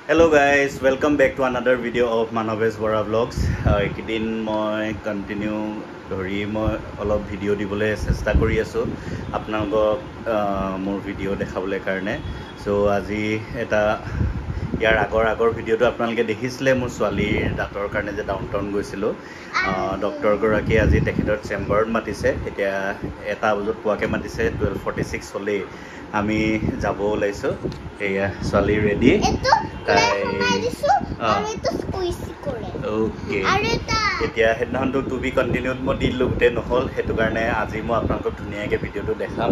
Hello guys, welcome back to another video of Manavesh Bora Vlogs. Ekidin moi continue dhori moi olop video dibole chesta kori asu apnalok mor video dekhabole karone. So aji eta ইয়াৰ আগৰ ভিডিওটো আপোনালোকে দেখিছিলে মোৰ ছোৱালীৰ ডাক্তৰৰ কাৰণে যে downtown গৈছিলো doctor গৰাকী আজি তেখেতৰ চেম্বাৰত মাতিছে এতিয়া এটা বজত পোৱাকে মাতিছে 12:46 হলে আমি যাব ওলাইছো এয়া ছোৱালী ৰেডি ওকে এতিয়া হেডনাউনটো টু বি কন্টিনিউড মই দিলো গুটে নহল হেতু কাৰণে আজি মই আপোনালোকক ধুনিয়াকে ভিডিওটো দেখাম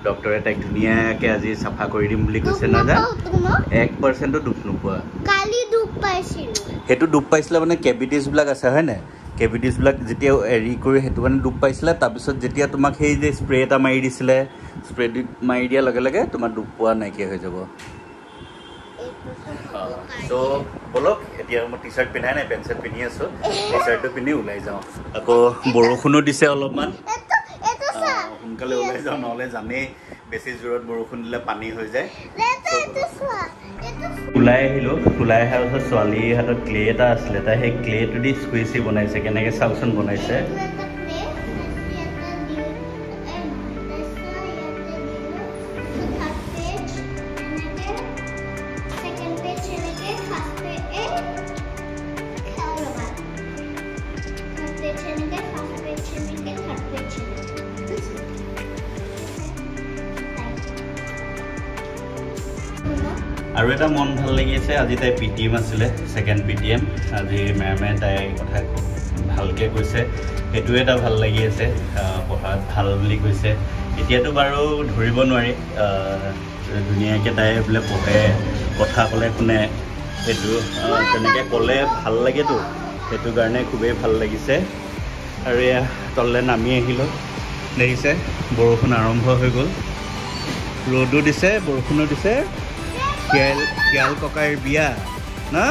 ডক্টৰে তাইক ধুনিয়াকে আজি সাফা কৰি দিম বুলি কৈছে না যা 1% দুপ নোপোৱা কালি দুপ পাইছিল হেতু দুপ পাইছিল মানে কেভিটিছ ব্লাক আছে হয় না কেভিটিছ ব্লাক যেতিয়া এৰি কৰি হেতু মানে দুপ পাইছিল তাৰ পিছত যেতিয়া তোমাক সেই যে স্প্ৰে এটা মাৰি দিছিলে স্প্ৰে মাৰি দিয়া লগে লগে তোমাৰ দুপ পোৱা নাইকিয়া হৈ যাব So, bolok এতিয়া মই টি-শার্ট পিন্ধাই নাই পেন্ট শার্ট পিন্ধি আছো টি-শার্টটো পিন্ধি ওলাই যাও আকৌ বৰষুণো দিছে অলপমান সোনকালে ওলাই যাও নহলে জানে বেছি জোৰত বৰষুণ দিলে পানী হৈ যায় ওলাই আহিলো ওলাই অহাৰ ছোৱালী হাতত ক্লে এটা আছিলে তাই সেই ক্লেটো দি স্কুইচি বনাইছে কেনেকৈ চাউচন বনাইছে আৰু এটা মন ভাল লাগিছে আজি তাই পিটিএম আছিল সেকেন্ড পিটিএম আজি মেমে তাই কথা ভালকে কৈছে এটো এটা ভাল লাগি আছে পঢ়াত ভাল বুলি কৈছে এতিয়াতো বাৰু ধৰিব নোৱাৰি দুনিয়াকে তাই বলে পঢ়ে কথা কলে কোনে এটো তেনেকে কলে ভাল লাগেতো এটো কাৰণে খুবেই ভাল লাগিছে আৰু এয়া তললে নামি আহিলো দেখিছে বৰষুণ আৰম্ভ হৈ গল ৰ'দো দিছে বৰষুণো দিছে কিয়াল ককাইৰ বিয়া না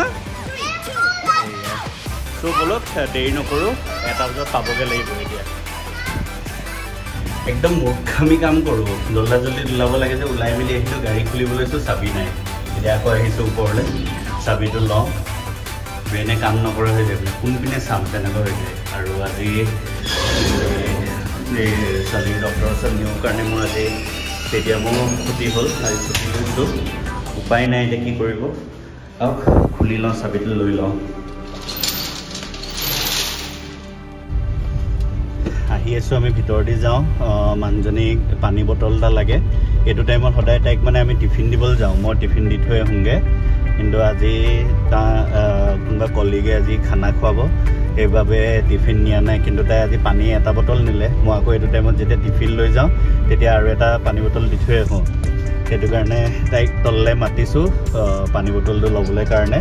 সো বলক দেৰি নকৰো এটা বজাত পাবগে লাগিব এতিয়া একদম মূৰ্খামি কাম কৰো জল্দি ওলাব লাগে যে ওলাই মিলি আহিলো গাড়ী খুলিবলৈতো চাবি নাই এতিয়া আকৌ আহিছো ওপৰলৈ চাবিটো লওঁ ব্ৰেইনে কাম নকৰে হৈ যায় কোনপিনে চাম তেনেকুৱা হৈ যায় আৰু আজি ছোৱালী ডক্টৰৰ ওচৰত নিওঁ কাৰণে মোৰ আজি ষ্টেডিয়ামো ছুটি হ'ল আজি ছুটি লৈছোঁ উপায় নাই এতিয়া কি কৰিব আৰু খুলি লওঁ চাবিটো লৈ লওঁ আহি আছোঁ আমি ভিতৰতে যাওঁ মানুহজনীক পানী বটল এটা লাগে এইটো টাইমত সদায় তাইক মানে আমি টিফিন দিবলৈ যাওঁ মই টিফিন দি থৈ আহোঁগৈ কিন্তু আজি কোনোবা কলিগে আজি খানা খুৱাব সেইবাবে টিফিন নিয়া নাই কিন্তু তাই আজি পানী এটা বটল নিলে মই আকৌ এইটো টাইমত যেতিয়া টিফিন লৈ যাওঁ তেতিয়া আৰু এটা পানী বটল দি থৈ আহোঁ সেইটো কাৰণে তাইক তললৈ মাতিছোঁ পানী বটলটো ল'বলৈ কাৰণে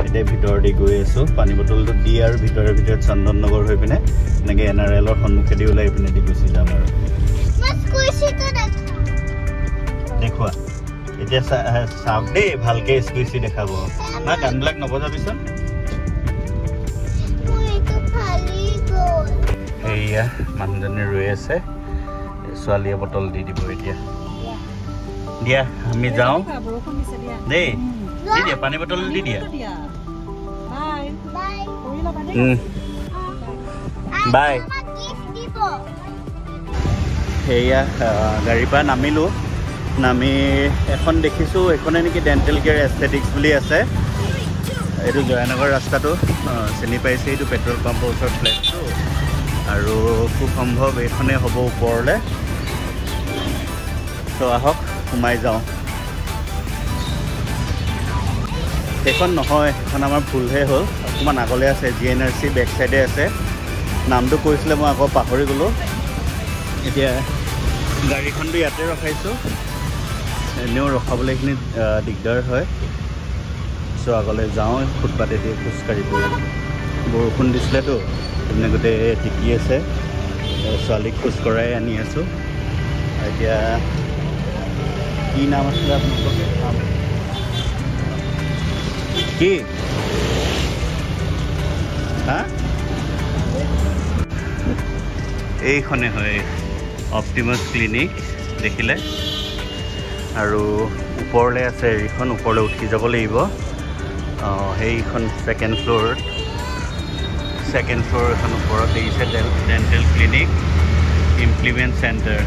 এতিয়া ভিতৰতে গৈ আছোঁ পানী বটলটো দি আৰু ভিতৰত চন্দন নগৰ হৈ পিনে এনেকৈ NRLৰ সন্মুখেদি ওলাই পিনে দি গুচি যাম আৰু দেখুৱা এতিয়া চাওক দেই ভালকৈ স্কুইচি দেখাব না গানবিলাক নবজাবিচোন সেয়া মানুহজনী ৰৈ আছে ছোৱালীয়ে বটল দি দিব এতিয়া দিয়া আমি যাওঁ দেই দি দিয়া পানী বটল দি দিয়া বাই সেয়া গাড়ীৰ পৰা নামিলোঁ নামি এখন দেখিছোঁ এইখনে নেকি ডেণ্টেল কেয়াৰ এস্থেটিক্স বুলি আছে এইটো জয়ানগৰ ৰাস্তাটো চিনি পাইছে এইটো পেট্ৰল পাম্পৰ ওচৰত ফ্লেটটো আৰু খুব সম্ভৱ এইখনেই হ'ব ওপৰলৈ তো আহক সোমাই যাওঁ সেইখন নহয় সেইখন আমাৰ ভুলহে হ'ল অকণমান আগলৈ আছে GNRC বেক চাইডে আছে নামটো কৈছিলে মই আকৌ পাহৰি গ'লোঁ এতিয়া গাড়ীখনটো ইয়াতে ৰখাইছোঁ এনেও ৰখাবলৈ এইখিনি দিগদাৰ হয় চ' আগলৈ যাওঁ ফুটপাথেদি খোজকাঢ়ি পৰি বৰষুণ দিছিলেতো সেইপিনে গোটেই টিকি আছে ছোৱালীক খোজ কৰাই আনি আছোঁ এতিয়া কি নাম আছিলে আপোনালোকৰ কি হা এইখনে হয় অপটিমাছ ক্লিনিক দেখিলে আৰু ওপৰলৈ আছে এইখন ওপৰলৈ উঠি যাব লাগিব সেইখন ছেকেণ্ড ফ্ল'ৰ এখন ওপৰত দেখিছে ডেণ্টেল ক্লিনিক ইমপ্লিমেণ্ট চেণ্টাৰ।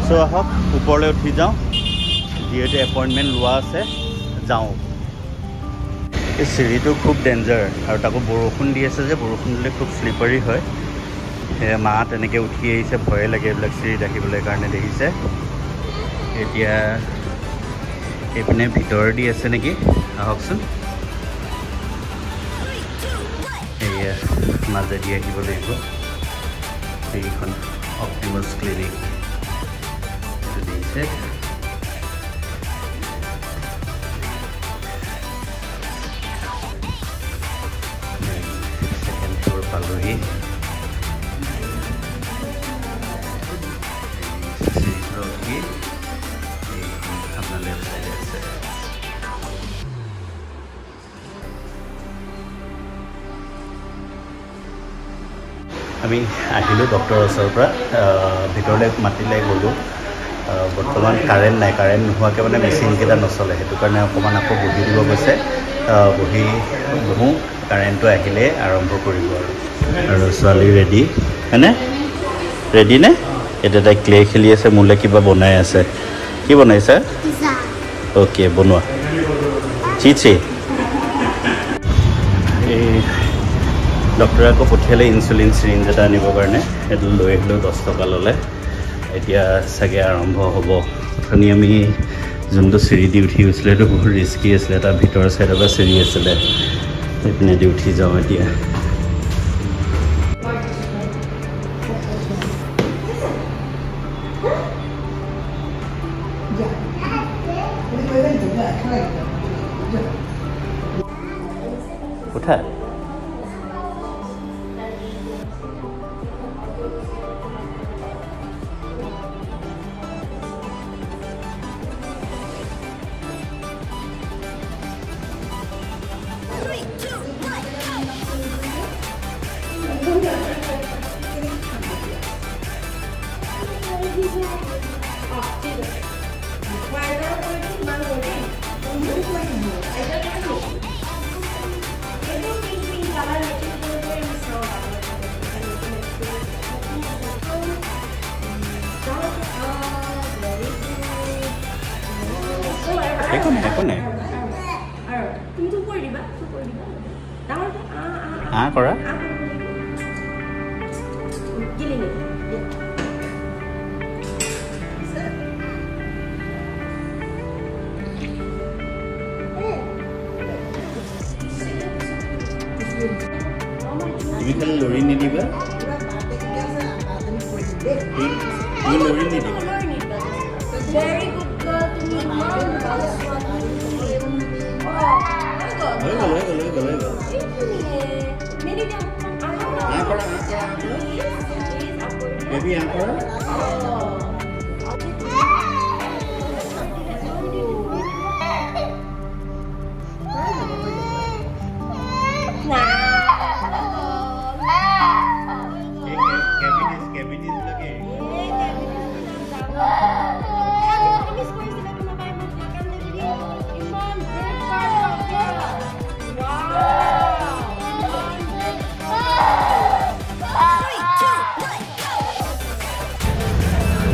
চ' আহক ওপৰলৈ উঠি যাওঁ, যিহেতু এপইণ্টমেণ্ট লোৱা আছে যাওঁ। এই চিৰিটো খুব ডেঞ্জাৰ আৰু তাকো বৰষুণ দি আছে যে, বৰষুণ দিলে খুব শ্লিপাৰী হয়। সেয়া মা তেনেকৈ উঠি আহিছে, ভয়ে লাগে এইবিলাক চিৰিত আহিবলৈ কাৰণে দেখিছে। এতিয়া এইপিনে ভিতৰ দি আছে নেকি, আহকচোন। এয়া মাজেদি আহিব লাগিব। এইখন অপটিমাছ ক্লিনিক দেখিছে। ছেকেণ্ড ফ্ল'ৰ পালোহি। আপোনাৰ লেফ্ট চাইডে আছে। আমি আহিলোঁ ডক্টৰৰ ওচৰৰ পৰা, ভিতৰলৈ মাতিলে গ'লোঁ। বৰ্তমান কাৰেণ্ট নাই, কাৰেণ্ট নোহোৱাকৈ মানে মেচিনকেইটা নচলে, সেইটো কাৰণে অকণমান আকৌ বহি দিব গৈছে। বহোঁ, কাৰেণ্টটো আহিলে আৰম্ভ কৰিব আৰু ছোৱালী ৰেডি হয়নে? ৰেডি নে? এতিয়া তাই ক্লে খেলি আছে, মোলৈ কিবা বনাই আছে। কি বনাইছা? অ'কে, বনোৱা। চিচি এই ডক্টৰে আকৌ পঠিয়ালে ইনচুলিন চিৰিঞ্জ এটা আনিবৰ কাৰণে। সেইটো লৈ আহিলোঁ, 10 টকা ল'লে। এতিয়া চাগে আৰম্ভ হ'ব। অথনি আমি যোনটো চিৰি দি উঠি গৈছিলোঁ সেইটো বহুত ৰিস্কি আছিলে, তাৰ ভিতৰৰ চাইডৰ পৰা চিৰি আছিলে। সেইপিনেদি উঠি যাওঁ এতিয়া। উঠা। একো নাই। কৰা তুমি খালি লৰি নিদিবা, তুমি লৰি নিদিবা।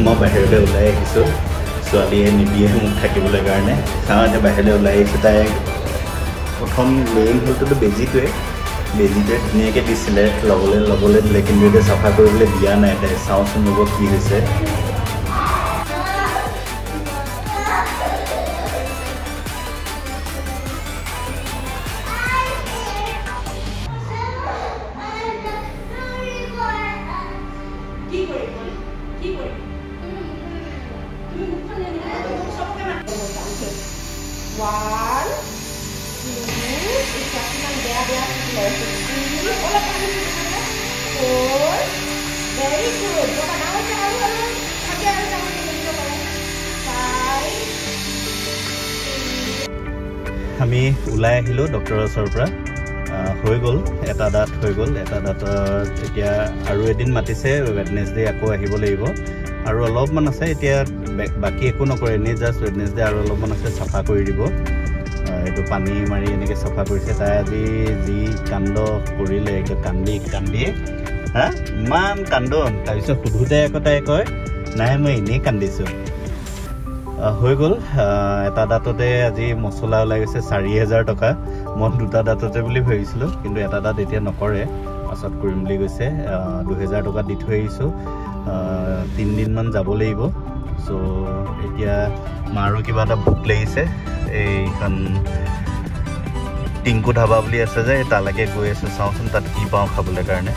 মই বাহিৰলৈ ওলাই আহিছোঁ, ছোৱালীয়ে নিদিয়ে মোক থাকিবলৈ কাৰণে। চাওঁ এতিয়া বাহিৰলৈ ওলাই আহিছোঁ। তাই প্ৰথম মেইন হ'লটোতো বেজীটোৱে ধুনীয়াকৈ দিছিলে, ল'বলৈ দিলে, কিন্তু এতিয়া চাফা কৰিবলৈ দিয়া নাই। তাই চাওঁচোন ৰ'ব কি হৈছে। আমি ওলাই আহিলোঁ ডক্টৰৰ ওচৰৰ পৰা। হৈ গ'ল, এটা দাঁত হৈ গ'ল। এটা দাঁতত এতিয়া আৰু এদিন মাতিছে, ৱেডনেছডে আকৌ আহিব লাগিব। আৰু অলপমান আছে, এতিয়া বাকী একো নকৰে, এনেই জাষ্ট ৱেডনেছডে আৰু অলপমান আছে চাফা কৰি দিব। এইটো পানী মাৰি এনেকৈ চাফা কৰিছে তাই আজি যি কাণ্ড কৰিলে একদম কান্দি হা ইমান কান্দন তাৰপিছত সোধোতে আকৌ তাই কয় নাই মই এনেই কান্দিছোঁ হৈ গ'ল এটা দাঁততে আজি মছলা ওলাই গৈছে 4,000 টকা মই দুটা দাঁততে বুলি ভাবিছিলোঁ কিন্তু এটা দাঁত এতিয়া নকৰে পাছত কৰিম বুলি কৈছে 2,000 টকা দি থৈ আহিছোঁ 3 দিনমান যাব লাগিব চ' এতিয়া মাৰো কিবা এটা ভোক লাগিছে এইখন টিংকু ধাবা বুলি আছে যে তালৈকে গৈ আছোঁ চাওঁচোন তাত কি পাওঁ খাবলৈ কাৰণে